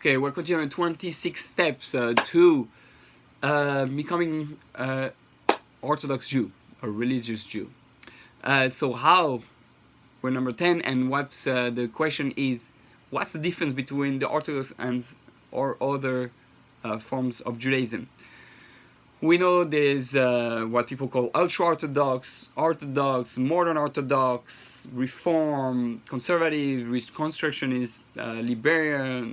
Okay, we're continuing 26 steps to becoming Orthodox Jew, a religious Jew. So how? We're number 10, and what's the question is, what's the difference between the Orthodox and or other forms of Judaism? We know there's what people call ultra-Orthodox, Orthodox, modern Orthodox, Reform, Conservative, Reconstructionist, Liberal,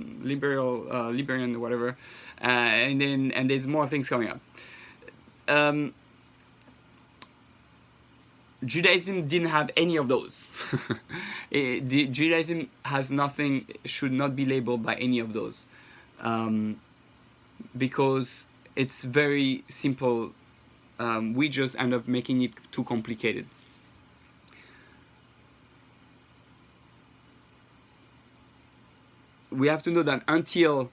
whatever, and there's more things coming up. Judaism didn't have any of those. Judaism has nothing, should not be labeled by any of those, because it's very simple. We just end up making it too complicated. We have to know that until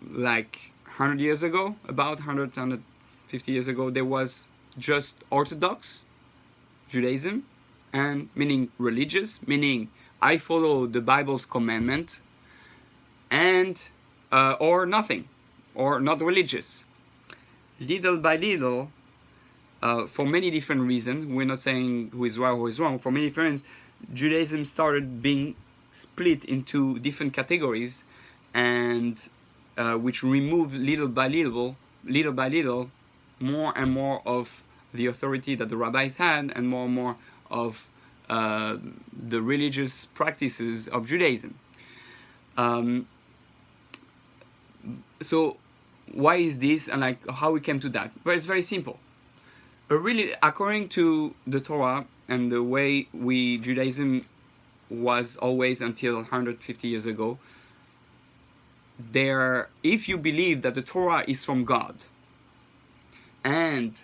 like 100 years ago, about 150 years ago, there was just Orthodox Judaism, and meaning religious, meaning I follow the Bible's commandment, and or nothing, or not religious. Little by little, for many different reasons, we're not saying who is right or who is wrong, for many different reasons, Judaism started being split into different categories, and which removed little by little, more and more of the authority that the rabbis had, and more of the religious practices of Judaism. So why is this, and like how we came to that? Well, it's very simple. Really, according to the Torah and the way Judaism was always until 150 years ago, if you believe that the Torah is from God, and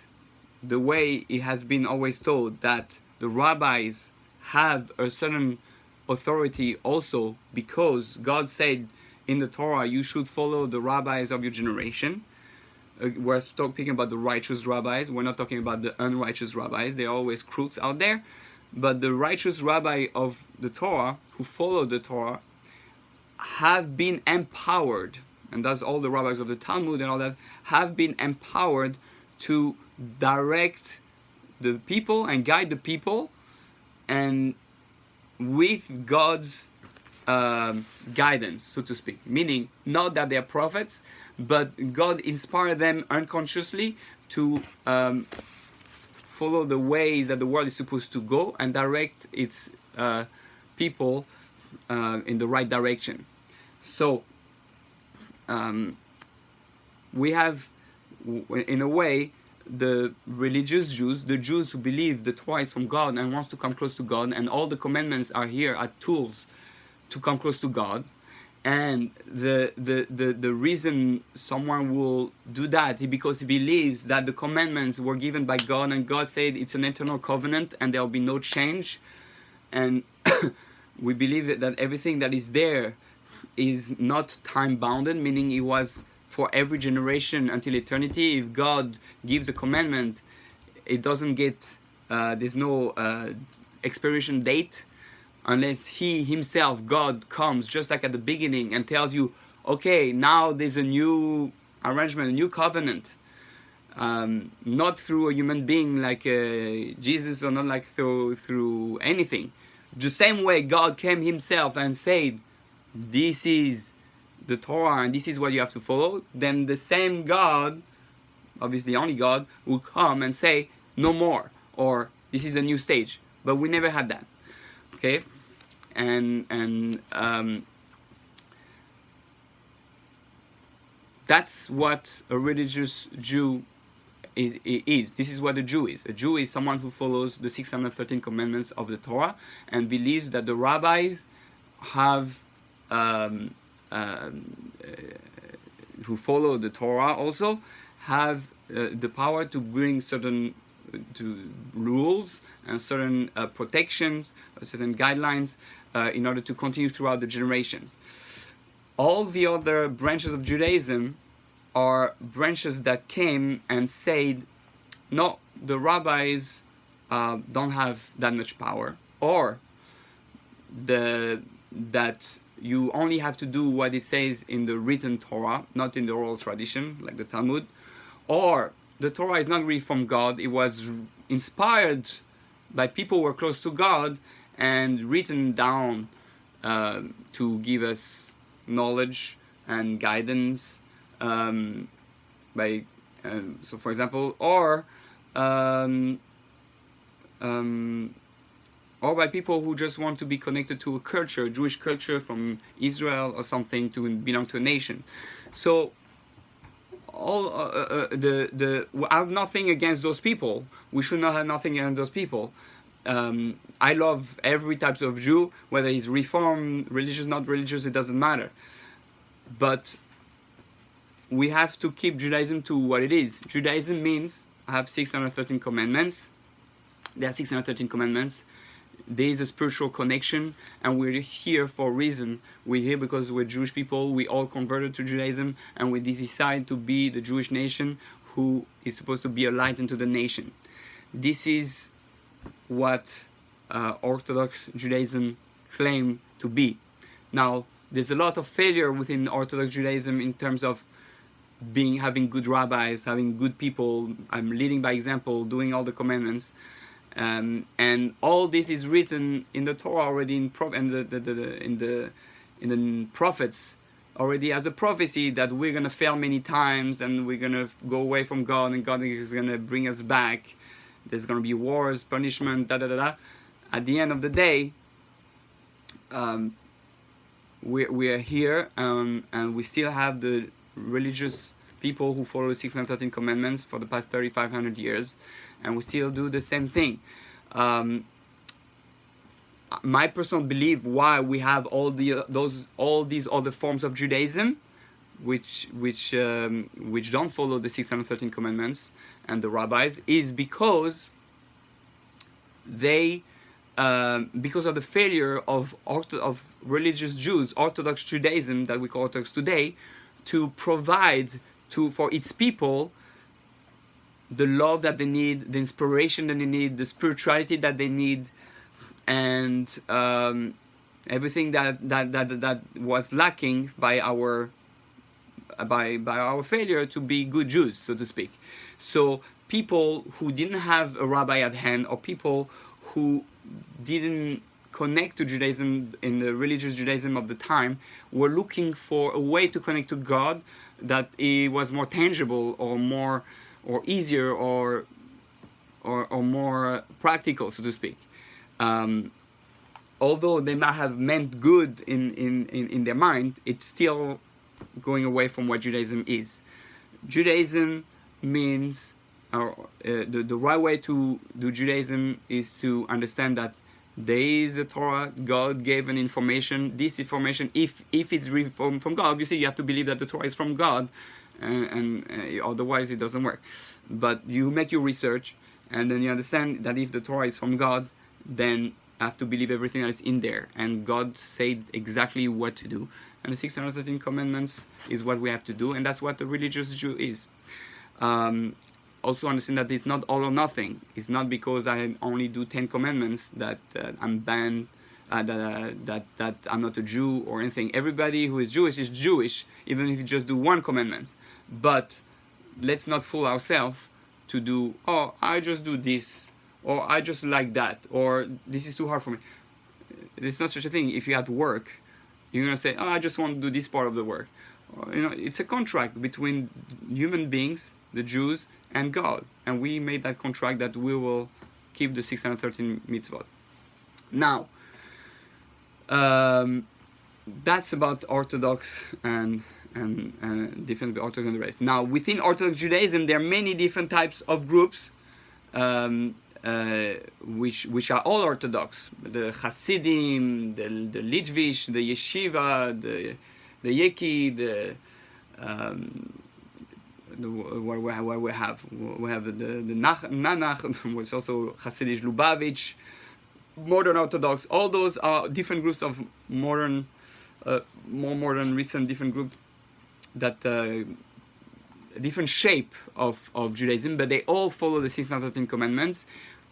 the way it has been always told that the rabbis have a certain authority also, because God said in the Torah you should follow the rabbis of your generation. We're speaking about the righteous rabbis. We're not talking about the unrighteous rabbis. There are always crooks out there. But the righteous rabbi of the Torah, who follow the Torah, have been empowered, and that's all the rabbis of the Talmud and all that, have been empowered to direct the people and guide the people, and with God's guidance, so to speak. Meaning, not that they're prophets, but God inspired them unconsciously to follow the way that the world is supposed to go and direct its people in the right direction. So we have, in a way, the religious Jews, the Jews who believe the Torah is from God and wants to come close to God, and all the commandments are tools to come close to God. And the reason someone will do that is because he believes that the commandments were given by God, and God said it's an eternal covenant and there will be no change. And we believe that everything that is there is not time bounded, meaning it was for every generation until eternity. If God gives a commandment, it doesn't get, there's no expiration date, unless He Himself, God, comes just like at the beginning and tells you, okay, now there's a new arrangement, a new covenant. Not through a human being like Jesus, or not like through anything. The same way God came Himself and said, this is the Torah and this is what you have to follow, then the same God, obviously only God, will come and say, no more, or this is a new stage. But we never had that. Okay? And that's what a religious Jew is. This is what a Jew is. A Jew is someone who follows the 613 commandments of the Torah and believes that the rabbis have who follow the Torah also have the power to bring certain rules and certain protections, certain guidelines in order to continue throughout the generations. All the other branches of Judaism are branches that came and said, no, the rabbis don't have that much power, or that you only have to do what it says in the written Torah, not in the oral tradition like the Talmud, or the Torah is not really from God, it was inspired by people who were close to God and written down to give us knowledge and guidance by so for example, or by people who just want to be connected to a culture, Jewish culture from Israel or something, to belong to a nation. So all I have nothing against those people. We should not have nothing against those people. I love every type of Jew, whether he's Reform, religious, not religious, it doesn't matter. But we have to keep Judaism to what it is. Judaism means I have 613 commandments. There are 613 commandments. There is a spiritual connection, and we're here for a reason. We're here because we're Jewish people. We all converted to Judaism, and we decide to be the Jewish nation who is supposed to be a light into the nation. This is what Orthodox Judaism claim to be. Now, there's a lot of failure within Orthodox Judaism in terms of having good rabbis, having good people, leading by example, doing all the commandments. And all this is written in the Torah already, in the prophets already as a prophecy that we're gonna fail many times and we're gonna go away from God and God is gonna bring us back. There's gonna be wars, punishment, At the end of the day, we are here and we still have the religious people who follow the 613 commandments for the past 3,500 years, and we still do the same thing. My personal belief why we have all these other forms of Judaism, which don't follow the 613 commandments and the rabbis, is because because of the failure of religious Jews, Orthodox Judaism that we call Orthodox today, to provide for its people the love that they need, the inspiration that they need, the spirituality that they need, and everything that was lacking by our failure to be good Jews, so to speak. So people who didn't have a rabbi at hand, or people who didn't connect to Judaism in the religious Judaism of the time, were looking for a way to connect to God that it was more tangible or easier or more practical, so to speak. Although they might have meant good in their mind, it's still going away from what Judaism is. Judaism means, the right way to do Judaism is to understand that there is a Torah, God gave an information. This information, if it's really from God, obviously you have to believe that the Torah is from God, and otherwise it doesn't work. But you make your research, and then you understand that if the Torah is from God, then you have to believe everything that is in there. And God said exactly what to do. And the 613 commandments is what we have to do, and that's what the religious Jew is. Also understand that it's not all or nothing. It's not because I only do 10 commandments that I'm banned, that I'm not a Jew or anything. Everybody who is Jewish, even if you just do one commandment. But let's not fool ourselves to do, I just do this, or I just like that, or this is too hard for me. There's not such a thing. If you have to work, you're going to say, I just want to do this part of the work. It's a contract between human beings, the Jews, and God. And we made that contract that we will keep the 613 mitzvot. Now, that's about Orthodox and different Orthodox and the rest. Now, within Orthodox Judaism, there are many different types of groups, which are all Orthodox. The Hasidim, the Litvish, the Yeshiva, the Yeki, what we have the Nanach, which is also Hasidic Lubavitch, modern Orthodox. All those are different groups of more modern, recent different groups that different shape of Judaism, but they all follow the 613 commandments,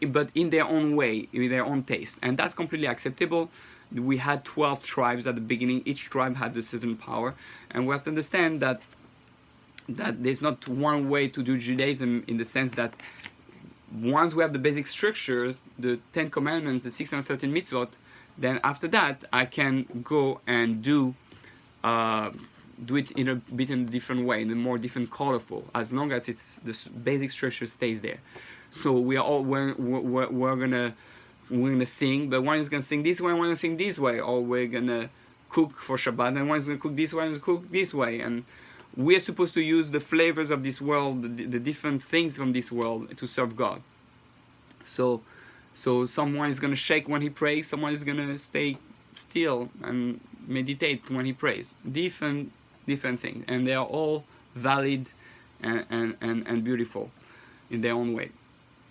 but in their own way, with their own taste, and that's completely acceptable. we had 12 tribes at the beginning. Each tribe had a certain power, and we have to understand that there's not one way to do Judaism, in the sense that once we have the basic structure, the 10 commandments, the 613 mitzvot, then after that I can go and do it in a bit in a different way, in a more different colorful, as long as it's the basic structure stays there. So we're gonna sing, but one is gonna sing this way, one is gonna sing this way, or we're gonna cook for Shabbat, and one is gonna cook this way, and cook this way, and we are supposed to use the flavors of this world, the different things from this world, to serve God. So someone is gonna shake when he prays, someone is gonna stay still and meditate when he prays. Different things, and they are all valid and beautiful in their own way.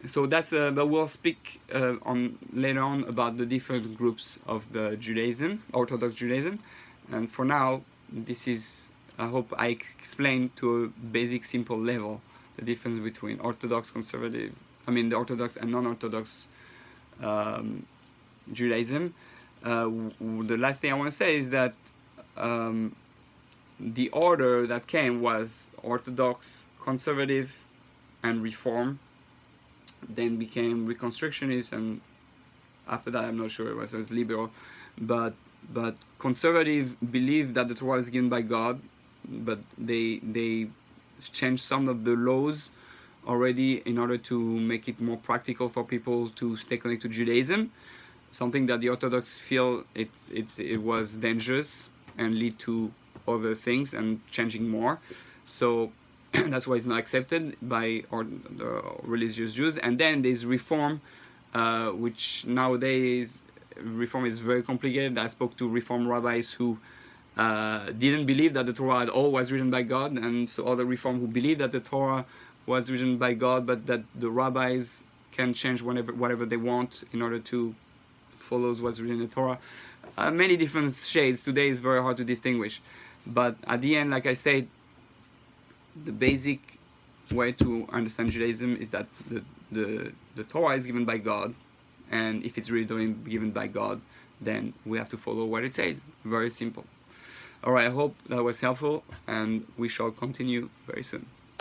So that's but we'll speak later on about the different groups of the Judaism, Orthodox Judaism, and for now, this is, I hope I explained to a basic, simple level the difference between Orthodox, conservative, the Orthodox and non-Orthodox Judaism. The last thing I want to say is that the order that came was Orthodox, conservative, and Reform. Then became Reconstructionist, and after that I'm not sure it was liberal. But conservative believe that the Torah is given by God, but they changed some of the laws already in order to make it more practical for people to stay connected to Judaism. Something that the Orthodox feel it was dangerous and lead to other things and changing more. So that's why it's not accepted by the religious Jews. And then there's Reform, which nowadays Reform is very complicated. I spoke to Reform rabbis who didn't believe that the Torah at all was written by God, and so other Reform who believe that the Torah was written by God, but that the rabbis can change whatever they want in order to follow what's written in the Torah. Many different shades. Today is very hard to distinguish, but at the end, like I said, the basic way to understand Judaism is that the Torah is given by God, and if it's really given by God, then we have to follow what it says. Very simple. Alright, I hope that was helpful, and we shall continue very soon.